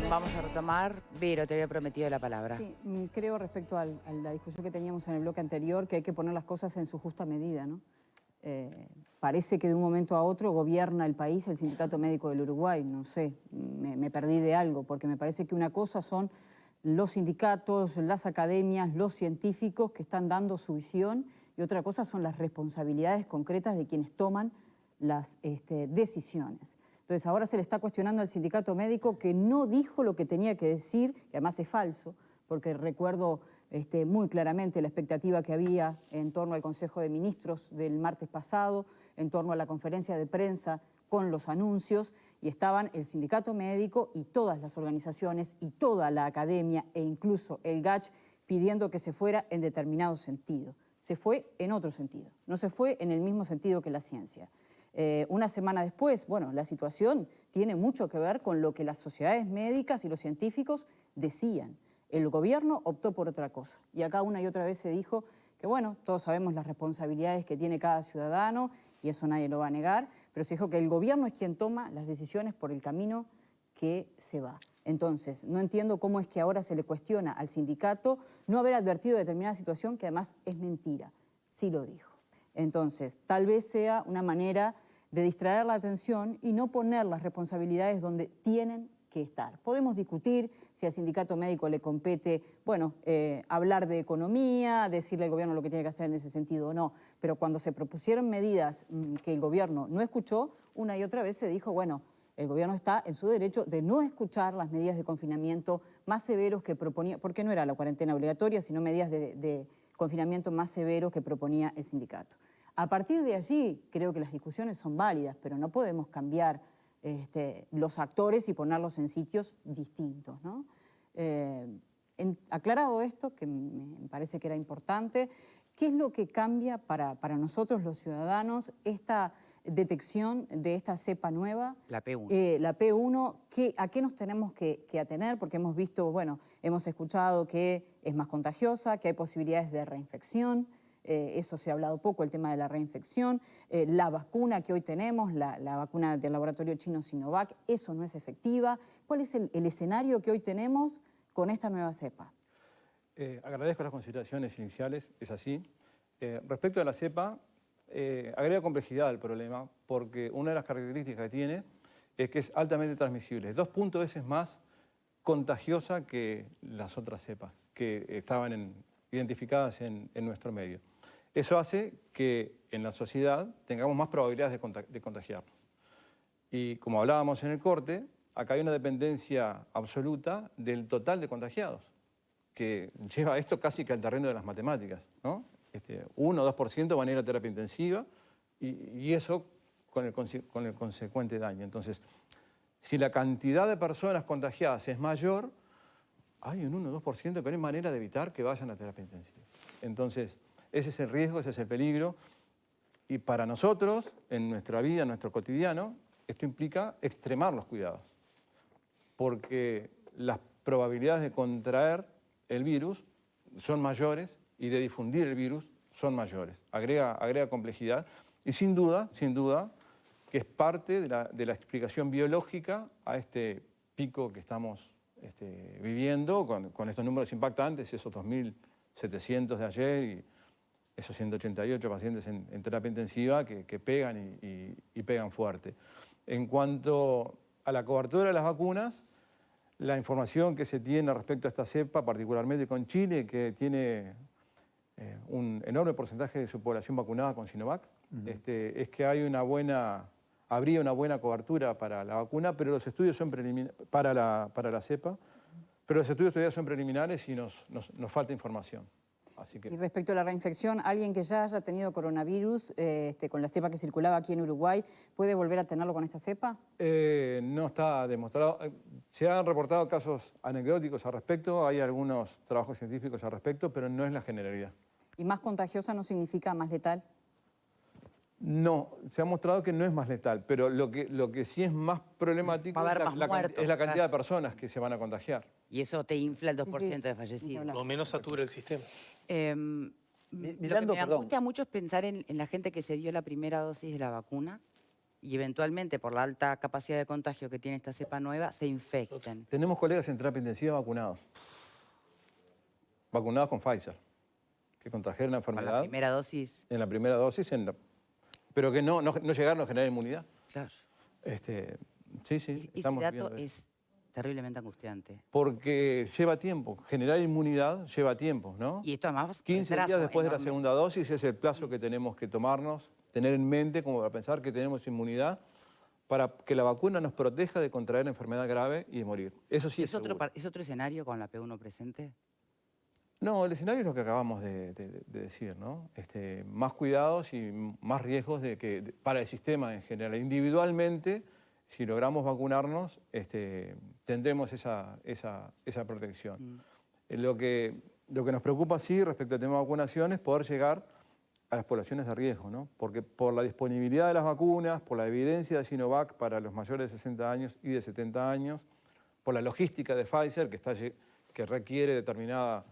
Bien, vamos a retomar. Vero, te había prometido la palabra. Sí, creo respecto a la discusión que teníamos en el bloque anterior que hay que poner las cosas en su justa medida, ¿no? Parece que de un momento a otro gobierna el país el Sindicato Médico del Uruguay, no sé, me perdí de algo, porque me parece que una cosa son los sindicatos, las academias, los científicos que están dando su visión y otra cosa son las responsabilidades concretas de quienes toman las decisiones. Entonces ahora se le está cuestionando al sindicato médico que no dijo lo que tenía que decir, que además es falso, porque recuerdo muy claramente la expectativa que había en torno al Consejo de Ministros del martes pasado, en torno a la conferencia de prensa con los anuncios, y estaban el sindicato médico y todas las organizaciones y toda la academia e incluso el GACH pidiendo que se fuera en determinado sentido. Se fue en otro sentido, no se fue en el mismo sentido que la ciencia. Una semana después, bueno, la situación tiene mucho que ver con lo que las sociedades médicas y los científicos decían. El gobierno optó por otra cosa. Y acá una y otra vez se dijo que, bueno, todos sabemos las responsabilidades que tiene cada ciudadano y eso nadie lo va a negar, pero se dijo que el gobierno es quien toma las decisiones por el camino que se va. Entonces, no entiendo cómo es que ahora se le cuestiona al sindicato no haber advertido determinada situación que además es mentira. Sí lo dijo. Entonces, tal vez sea una manera de distraer la atención y no poner las responsabilidades donde tienen que estar. Podemos discutir si al sindicato médico le compete, bueno, hablar de economía, decirle al gobierno lo que tiene que hacer en ese sentido o no, pero cuando se propusieron medidas que el gobierno no escuchó, una y otra vez se dijo, bueno, el gobierno está en su derecho de no escuchar las medidas de confinamiento más severos que proponía, porque no era la cuarentena obligatoria, sino medidas de confinamiento más severos que proponía el sindicato. A partir de allí creo que las discusiones son válidas, pero no podemos cambiar los actores y ponerlos en sitios distintos, ¿no? Aclarado esto, que me parece que era importante, ¿qué es lo que cambia para nosotros los ciudadanos esta detección de esta cepa nueva? La P1. La P1, ¿a qué nos tenemos que atener? Porque hemos visto, bueno, hemos escuchado que es más contagiosa, que hay posibilidades de reinfección. Eso se ha hablado poco, el tema de la reinfección. La vacuna que hoy tenemos, la vacuna del laboratorio chino Sinovac, eso no es efectiva. ¿Cuál es el escenario que hoy tenemos con esta nueva cepa? Agradezco las consideraciones iniciales, es así. Respecto a la cepa, agrega complejidad al problema porque una de las características que tiene es que es altamente transmisible, 2 veces más contagiosa que las otras cepas que estaban identificadas en nuestro medio. Eso hace que en la sociedad tengamos más probabilidades de contagiarnos. Y como hablábamos en el corte, acá hay una dependencia absoluta del total de contagiados, que lleva esto casi que al terreno de las matemáticas, ¿no? 1 o 2% van a ir a terapia intensiva y eso con el consecuente daño. Entonces, si la cantidad de personas contagiadas es mayor, hay un 1 o 2% que no hay manera de evitar que vayan a terapia intensiva. Entonces, ese es el riesgo, ese es el peligro. Y para nosotros, en nuestra vida, en nuestro cotidiano, esto implica extremar los cuidados. Porque las probabilidades de contraer el virus son mayores y de difundir el virus son mayores. Agrega complejidad y sin duda, que es parte de la explicación biológica a este pico que estamos viviendo con estos números impactantes, esos 2.700 de ayer y esos 188 pacientes en terapia intensiva que pegan y pegan fuerte. En cuanto a la cobertura de las vacunas, la información que se tiene respecto a esta cepa, particularmente con Chile, que tiene un enorme porcentaje de su población vacunada con Sinovac, es que habría una buena cobertura para la vacuna, pero los estudios son para la cepa, pero los estudios todavía son preliminares y nos falta información. Así que... Y respecto a la reinfección, ¿alguien que ya haya tenido coronavirus con la cepa que circulaba aquí en Uruguay, puede volver a tenerlo con esta cepa? No está demostrado. Se han reportado casos anecdóticos al respecto, hay algunos trabajos científicos al respecto, pero no es la generalidad. ¿Y más contagiosa no significa más letal? No, se ha mostrado que no es más letal, pero lo que sí es más problemático Va a haber más muertos, es la cantidad de personas que se van a contagiar. Y eso te infla el 2% Sí, de fallecidos. Lo menos satura el sistema. Lo que me angustia mucho es pensar en la gente que se dio la primera dosis de la vacuna y eventualmente por la alta capacidad de contagio que tiene esta cepa nueva, se infecten. Tenemos colegas en terapia intensiva vacunados. Vacunados con Pfizer, que contrajeron la Con la enfermedad primera dosis, en la primera dosis, pero que no llegaron a generar inmunidad. claro. Sí, Ese estamos dato viendo eso. es terriblemente angustiante. Porque lleva tiempo, generar inmunidad lleva tiempo, ¿no? Y esto además 15 retraso días después de la enorme. segunda dosis es el plazo que tenemos que tomarnos, tener en mente como para pensar que tenemos inmunidad para que la vacuna nos proteja de contraer enfermedad grave y de morir. Eso sí es seguro. ¿Es otro escenario con la P1 presente? No, el escenario es lo que acabamos de decir, ¿no? Más cuidados y más riesgos para el sistema en general. Individualmente, si logramos vacunarnos, tendremos esa protección. Lo que nos preocupa, sí, respecto al tema de vacunación, es poder llegar a las poblaciones de riesgo, ¿no? Porque por la disponibilidad de las vacunas, por la evidencia de Sinovac para los mayores de 60 años y de 70 años, por la logística de Pfizer, que requiere determinadas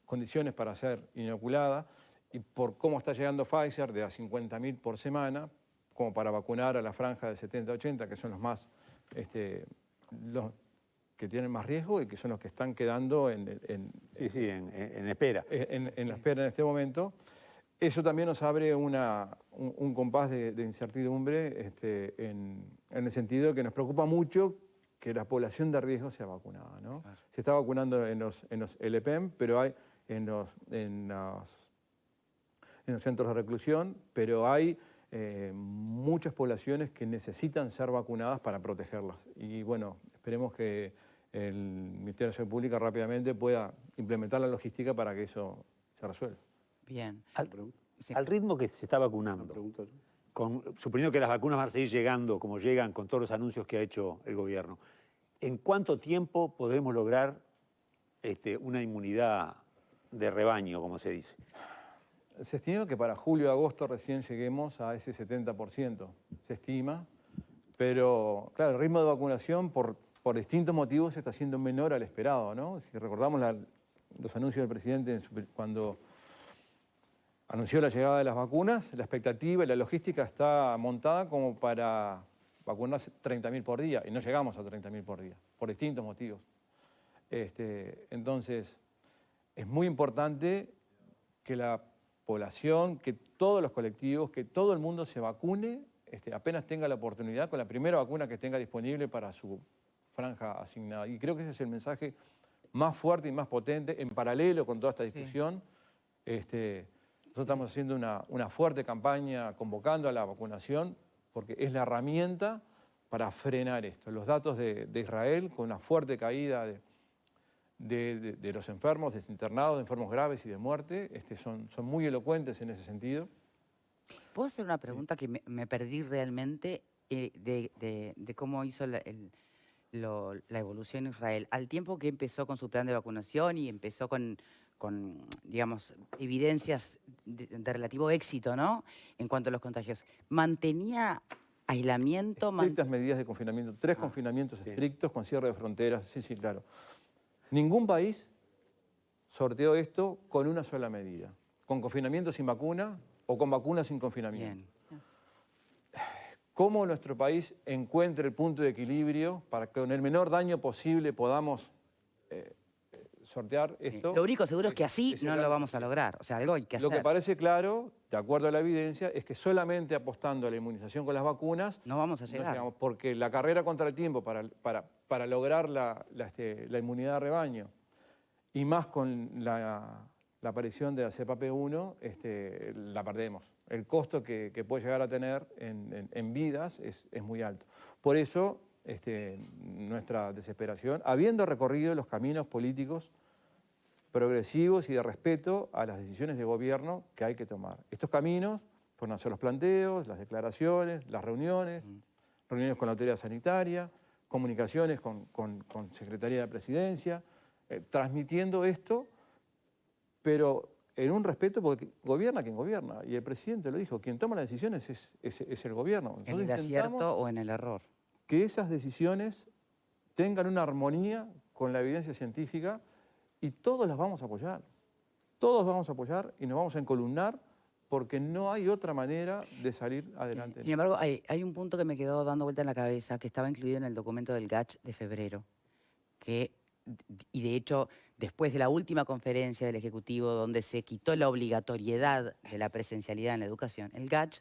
condiciones para ser inoculada, y por cómo está llegando Pfizer de a 50.000 por semana, como para vacunar a la franja de 70-80, que son los que tienen más riesgo y que son los que están quedando en espera. En la espera en este momento. Eso también nos abre un compás de incertidumbre en el sentido de que nos preocupa mucho que la población de riesgo sea vacunada, ¿no? Claro. Se está vacunando en los LPM, pero hay en los centros de reclusión, pero hay muchas poblaciones que necesitan ser vacunadas para protegerlas. Y bueno, esperemos que el Ministerio de Salud Pública rápidamente pueda implementar la logística para que eso se resuelva. Bien. Sí. Al ritmo que se está vacunando, suponiendo que las vacunas van a seguir llegando como llegan con todos los anuncios que ha hecho el gobierno, ¿en cuánto tiempo podemos lograr una inmunidad de rebaño, como se dice? Se estima que para julio, agosto recién lleguemos a ese 70%, se estima, pero claro, el ritmo de vacunación por distintos motivos está siendo menor al esperado, ¿no? Si recordamos los anuncios del presidente cuando anunció la llegada de las vacunas, la expectativa y la logística está montada como para vacunarse 30.000 por día, y no llegamos a 30.000 por día, por distintos motivos. Entonces, es muy importante que la población, que todos los colectivos, que todo el mundo se vacune, apenas tenga la oportunidad, con la primera vacuna que tenga disponible para su franja asignada. Y creo que ese es el mensaje más fuerte y más potente, en paralelo con toda esta discusión. Nosotros estamos haciendo una fuerte campaña convocando a la vacunación, porque es la herramienta para frenar esto. Los datos de Israel, con una fuerte caída de los enfermos, desinternados, de enfermos graves y de muerte, son muy elocuentes en ese sentido. ¿Puedo hacer una pregunta que me perdí realmente de cómo hizo la evolución en Israel? Al tiempo que empezó con su plan de vacunación y empezó con digamos, evidencias de relativo éxito, ¿no? En cuanto a los contagios, ¿mantenía aislamiento? Estrictas medidas de confinamiento, 3 confinamientos estrictos con cierre de fronteras, sí, claro. Ningún país sorteó esto con una sola medida, con confinamiento sin vacuna o con vacuna sin confinamiento. Bien. ¿Cómo nuestro país encuentra el punto de equilibrio para que con el menor daño posible podamos sortear esto? Lo único seguro es que así no lo vamos a lograr, o sea, algo hay que hacer. Lo que parece claro, de acuerdo a la evidencia, es que solamente apostando a la inmunización con las vacunas no vamos a llegar. llegamos, porque la carrera contra el tiempo para lograr la inmunidad de rebaño, y más con la aparición de la cepa P1, la perdemos. El costo que puede llegar a tener en vidas es muy alto. Por eso, nuestra desesperación, habiendo recorrido los caminos políticos progresivos y de respeto a las decisiones de gobierno que hay que tomar. Estos caminos fueron hacer los planteos, las declaraciones, las reuniones con la autoridad sanitaria, comunicaciones con Secretaría de Presidencia, transmitiendo esto, pero en un respeto, porque gobierna quien gobierna, y el presidente lo dijo, quien toma las decisiones es el gobierno. ¿En el acierto o en el error? Que esas decisiones tengan una armonía con la evidencia científica, y todos las vamos a apoyar. Todos vamos a apoyar y nos vamos a encolumnar porque no hay otra manera de salir adelante. Sin embargo, hay un punto que me quedó dando vuelta en la cabeza, que estaba incluido en el documento del GACH de febrero, y de hecho, después de la última conferencia del Ejecutivo, donde se quitó la obligatoriedad de la presencialidad en la educación, el GACH,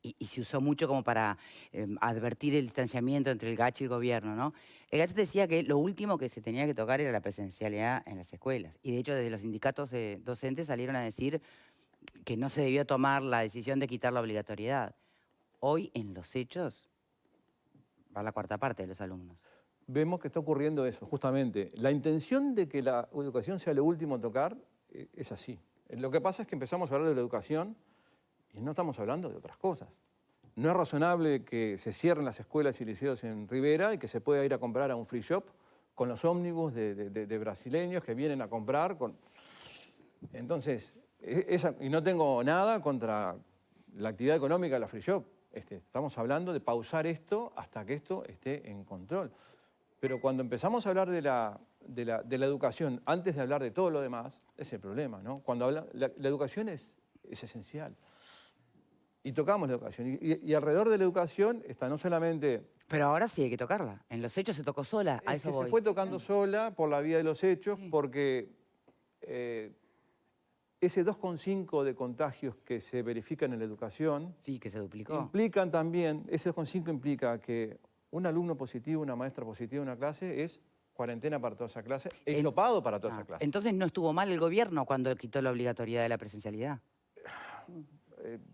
y se usó mucho como para advertir el distanciamiento entre el GACH y el gobierno, ¿no? El GACH decía que lo último que se tenía que tocar era la presencialidad en las escuelas. Y de hecho, desde los sindicatos docentes salieron a decir que no se debió tomar la decisión de quitar la obligatoriedad. Hoy, en los hechos, va la cuarta parte de los alumnos. Vemos que está ocurriendo eso, justamente. La intención de que la educación sea lo último a tocar es así. Lo que pasa es que empezamos a hablar de la educación y no estamos hablando de otras cosas. No es razonable que se cierren las escuelas y liceos en Rivera y que se pueda ir a comprar a un free shop con los ómnibus de brasileños que vienen a comprar. Entonces, y no tengo nada contra la actividad económica de la free shop. Estamos hablando de pausar esto hasta que esto esté en control. Pero cuando empezamos a hablar de la educación, antes de hablar de todo lo demás, es el problema, ¿no? Cuando la educación es esencial. Y tocamos la educación. Y alrededor de la educación está no solamente... Pero ahora sí hay que tocarla. En los hechos se tocó sola, a Es eso que voy. se fue tocando sola por la vía de los hechos, Sí. porque ese 2,5 de contagios que se verifican en la educación... Sí, que se duplicó. Implican también, ese 2,5 implica que un alumno positivo, una maestra positiva en una clase es cuarentena para toda esa clase, hisopado para toda esa clase. Entonces no estuvo mal el gobierno cuando quitó la obligatoriedad de la presencialidad.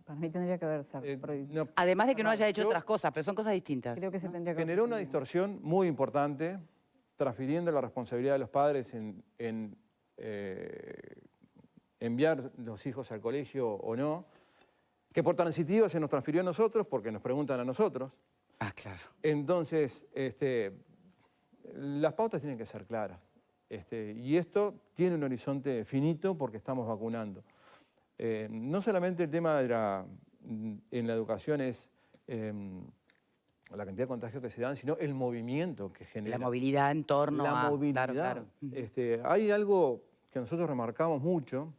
Para mí tendría que haber ser prohibido. No, Además de que no haya hecho yo- otras cosas, pero son cosas distintas. Creo que se tendría que haber generó una suspendido. distorsión muy importante, transfiriendo la responsabilidad de los padres en enviar los hijos al colegio o no, que por transitiva se nos transfirió a nosotros porque nos preguntan a nosotros. Ah, claro. Entonces, las pautas tienen que ser claras. Y esto tiene un horizonte finito porque estamos vacunando. No solamente el tema en la educación es la cantidad de contagios que se dan, sino el movimiento que genera. La movilidad en torno La a... movilidad. Claro, claro. Hay algo que nosotros remarcamos mucho.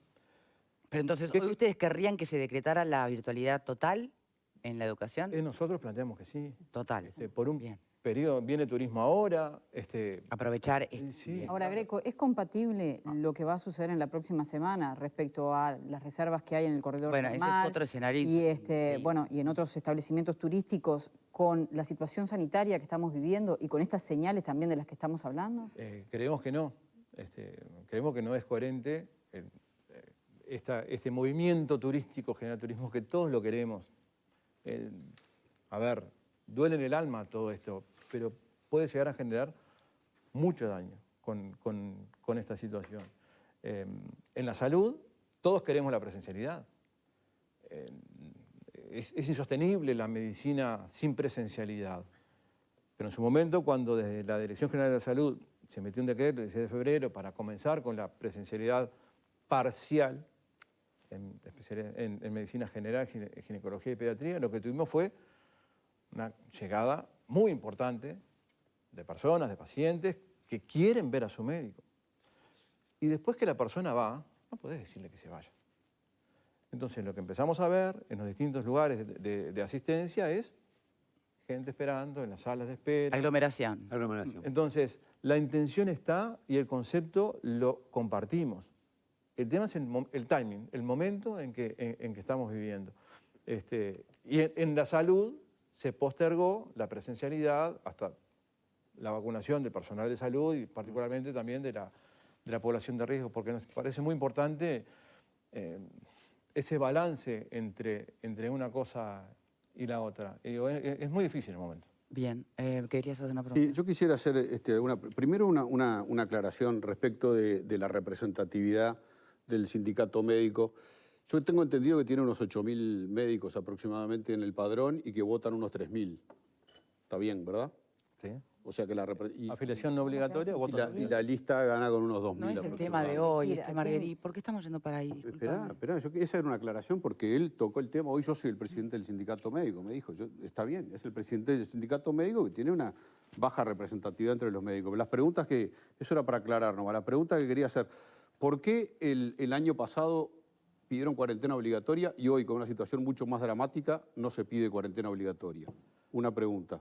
Pero entonces, ¿Qué- ¿hoy ustedes querrían que se decretara la virtualidad total en la educación? Nosotros planteamos que sí. Total. Por un Bien. periodo, viene turismo ahora. Aprovechar... Sí. bien. Ahora, Greco, ¿es compatible lo que va a suceder en la próxima semana respecto a las reservas que hay en el corredor Bueno, ese es termal otro escenario. y bueno, y en otros establecimientos turísticos con la situación sanitaria que estamos viviendo y con estas señales también de las que estamos hablando? Creemos que no. Creemos que no es coherente este movimiento turístico, general turismo, que todos lo queremos. A ver, duele en el alma todo esto, pero puede llegar a generar mucho daño con esta situación. En la salud, todos queremos la presencialidad. Es insostenible la medicina sin presencialidad. Pero en su momento, cuando desde la Dirección General de la Salud se metió un decreto el 16 de febrero para comenzar con la presencialidad parcial, en medicina general, ginecología y pediatría, lo que tuvimos fue una llegada muy importante de personas, de pacientes, que quieren ver a su médico. Y después que la persona va, no podés decirle que se vaya. Entonces, lo que empezamos a ver en los distintos lugares de asistencia es gente esperando en las salas de espera. Aglomeración. Aglomeración. Entonces, la intención está y el concepto lo compartimos. El tema es el timing, el momento en que estamos viviendo. Y en la salud se postergó la presencialidad hasta la vacunación del personal de salud y particularmente también de la población de riesgo, porque nos parece muy importante ese balance entre una cosa y la otra. Y es muy difícil en el momento. Bien. ¿Querías hacer una pregunta? Sí, yo quisiera hacer primero una aclaración respecto de la representatividad del sindicato médico. Yo tengo entendido que tiene unos 8.000 médicos aproximadamente en el padrón y que votan unos 3.000. Está bien, ¿verdad? ¿Sí? O sea que Afiliación no obligatoria, voto y la lista gana con unos 2.000. No es el aproximadamente. tema de hoy, Mira, Marguerite. ¿Por qué estamos yendo para ahí? Disculpame. Esperá, esa era una aclaración porque él tocó el tema. Hoy yo soy el presidente del sindicato médico, me dijo. Está bien, es el presidente del sindicato médico que tiene una baja representatividad entre los médicos. Las preguntas eso era para aclarar nomás. La pregunta que quería hacer, ¿por qué el año pasado pidieron cuarentena obligatoria y hoy, con una situación mucho más dramática, no se pide cuarentena obligatoria. Una pregunta.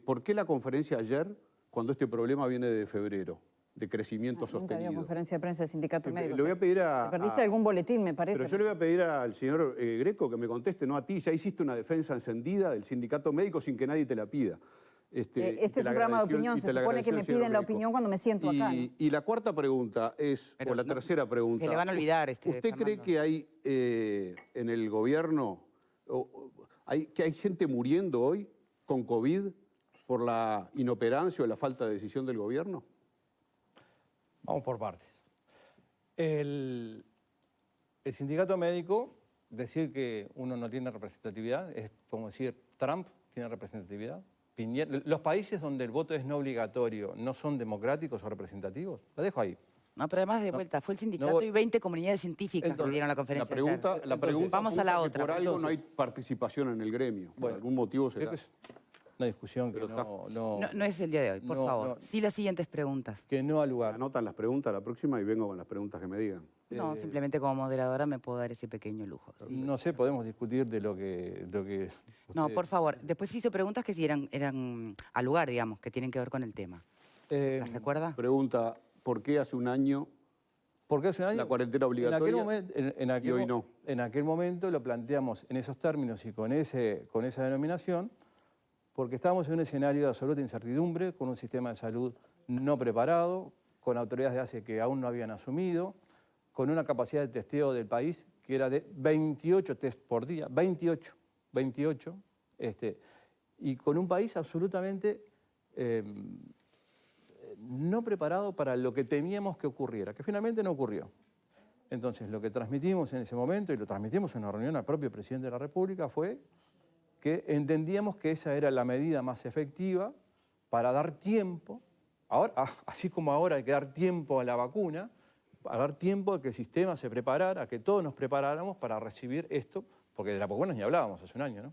¿Por qué la conferencia ayer, cuando este problema viene de febrero, de crecimiento Nunca sostenido? había conferencia de prensa del sindicato médico. Le voy a pedir ¿Te perdiste algún boletín, me parece? Pero yo le voy a pedir al señor Greco que me conteste, no a ti. Ya hiciste una defensa encendida del sindicato médico sin que nadie te la pida. Este es un programa de opinión, se supone que me piden la opinión cuando me siento acá, ¿no? Y la cuarta pregunta es, Pero o la no, tercera pregunta. se le van a olvidar, ¿Usted cree Fernando. que hay en el gobierno, que hay gente muriendo hoy con COVID por la inoperancia o la falta de decisión del gobierno? Vamos por partes. El sindicato médico, decir que uno no tiene representatividad es como decir Trump tiene representatividad. Los países donde el voto es no obligatorio no son democráticos o representativos. La dejo ahí. No, pero además de vuelta, fue el sindicato no, y 20 comunidades científicas que entonces, dieron la conferencia ayer. La pregunta Vamos a la apunta que otra. por algo no hay participación en el gremio. Por Bueno, algún motivo creo será. que es una discusión que No es el día de hoy, por no, favor. no. Sí, las siguientes preguntas. que no ha lugar. Anotan las preguntas a la próxima y vengo con las preguntas que me digan. No, simplemente como moderadora me puedo dar ese pequeño lujo. Sí. No sé, podemos discutir de lo que No, usted- por favor. Después hizo preguntas que sí eran al lugar, digamos, que tienen que ver con el tema. ¿Las recuerda? Pregunta, ¿por qué hace un año Porque hace un año, la cuarentena obligatoria y hoy no? En aquel momento lo planteamos en esos términos y con esa denominación, porque estábamos en un escenario de absoluta incertidumbre, con un sistema de salud no preparado, con autoridades de ACE que aún no habían asumido, con una capacidad de testeo del país que era de 28 test por día, 28, y con un país absolutamente no preparado para lo que temíamos que ocurriera, que finalmente no ocurrió. Entonces, lo que transmitimos en ese momento, y lo transmitimos en una reunión al propio presidente de la República, fue que entendíamos que esa era la medida más efectiva para dar tiempo, ahora, así como ahora hay que dar tiempo a la vacuna, para dar tiempo a que el sistema se preparara, a que todos nos preparáramos para recibir esto, porque de la vacuna ni hablábamos hace un año, ¿no?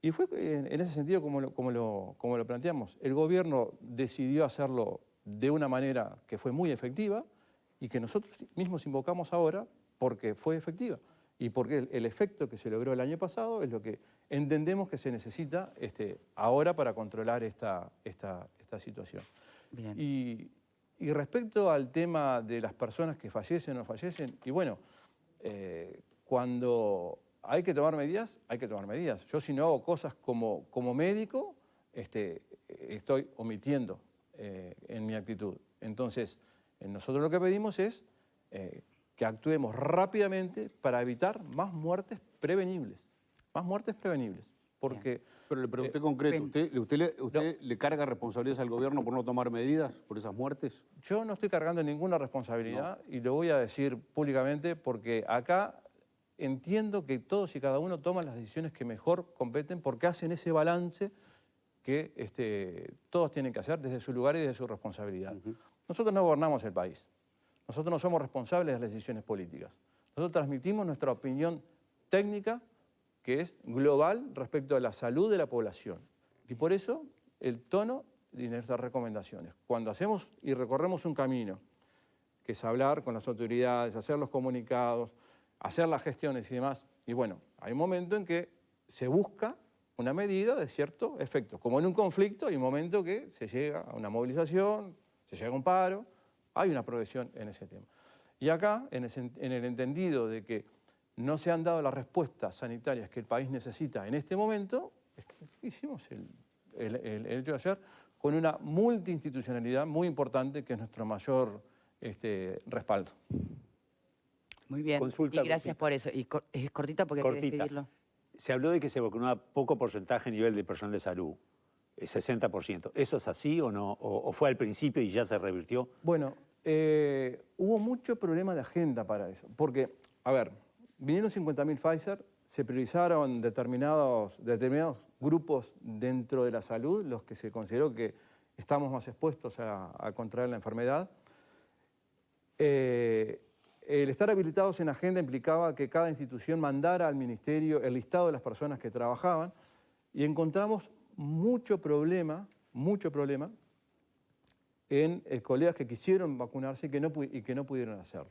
Y fue en ese sentido como lo planteamos. El gobierno decidió hacerlo de una manera que fue muy efectiva y que nosotros mismos invocamos ahora porque fue efectiva y porque el efecto que se logró el año pasado es lo que entendemos que se necesita ahora para controlar esta situación. Bien. Y respecto al tema de las personas que fallecen o no fallecen, y bueno, cuando hay que tomar medidas, hay que tomar medidas. Yo si no hago cosas como médico, estoy omitiendo en mi actitud. Entonces, nosotros lo que pedimos es que actuemos rápidamente para evitar más muertes prevenibles. Más muertes prevenibles. Porque Pero le pregunté concreto, ¿usted le carga responsabilidades al gobierno por no tomar medidas por esas muertes? yo no estoy cargando ninguna responsabilidad y lo voy a decir públicamente porque acá entiendo que todos y cada uno toman las decisiones que mejor competen porque hacen ese balance que todos tienen que hacer desde su lugar y desde su responsabilidad. Nosotros no gobernamos el país. Nosotros no somos responsables de las decisiones políticas. Nosotros transmitimos nuestra opinión técnica, que es global respecto a la salud de la población. Y por eso el tono de nuestras recomendaciones. Cuando hacemos y recorremos un camino, que es hablar con las autoridades, hacer los comunicados, hacer las gestiones y demás, y bueno, hay un momento en que se busca una medida de cierto efecto. Como en un conflicto hay un momento que se llega a una movilización, se llega a un paro, hay una progresión en ese tema. Y acá, en el entendido de que no se han dado las respuestas sanitarias que el país necesita en este momento, es que hicimos el hecho de ayer con una multiinstitucionalidad muy importante que es nuestro mayor respaldo. Muy bien. Consulta y gracias cortita. por eso. Y es cortita porque hay que Cortita. despedirlo. Se habló de que se vacunaba poco porcentaje a nivel de personal de salud, 60%. ¿Eso es así o no? ¿O fue al principio y ya se revirtió? Bueno, hubo mucho problema de agenda para eso. Porque, a ver, vinieron 50.000 Pfizer, se priorizaron determinados grupos dentro de la salud, los que se consideró que estamos más expuestos a contraer la enfermedad. El estar habilitados en agenda implicaba que cada institución mandara al ministerio el listado de las personas que trabajaban y encontramos mucho problema en colegas que quisieron vacunarse y que no pudieron hacerlo.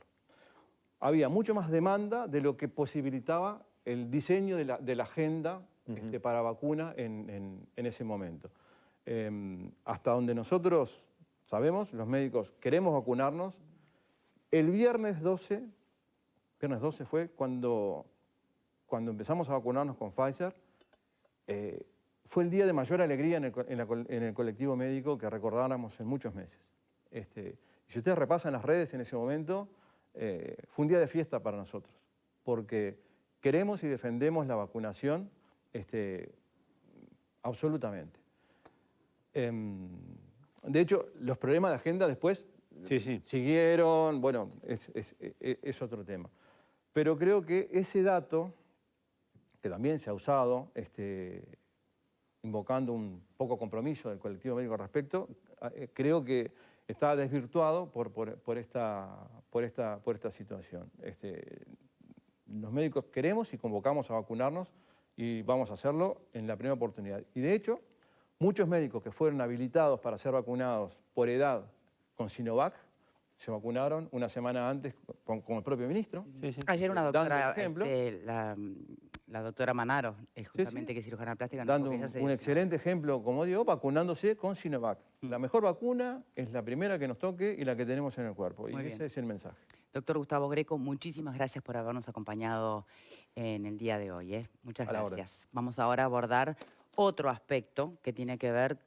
había mucho más demanda de lo que posibilitaba el diseño de la agenda para vacuna en ese momento. Hasta donde nosotros sabemos, los médicos queremos vacunarnos. El viernes 12 fue cuando empezamos a vacunarnos con Pfizer. Fue el día de mayor alegría en el colectivo médico que recordáramos en muchos meses. Si ustedes repasan las redes en ese momento, fue un día de fiesta para nosotros, porque queremos y defendemos la vacunación absolutamente. De hecho, los problemas de agenda después siguieron, bueno, es otro tema. Pero creo que ese dato, que también se ha usado, invocando un poco compromiso del colectivo médico al respecto, creo que está desvirtuado por esta situación. Los médicos queremos y convocamos a vacunarnos y vamos a hacerlo en la primera oportunidad. Y de hecho, muchos médicos que fueron habilitados para ser vacunados por edad con Sinovac se vacunaron una semana antes con el propio ministro. Ayer una doctora, ejemplo. la doctora Manaro, justamente que es cirujana plástica, dando un excelente ejemplo, como digo, vacunándose con Sinovac. La mejor vacuna es la primera que nos toque y la que tenemos en el cuerpo. Y ese es el mensaje. Doctor Gustavo Greco, muchísimas gracias por habernos acompañado en el día de hoy. Muchas gracias. Vamos ahora a abordar otro aspecto que tiene que ver con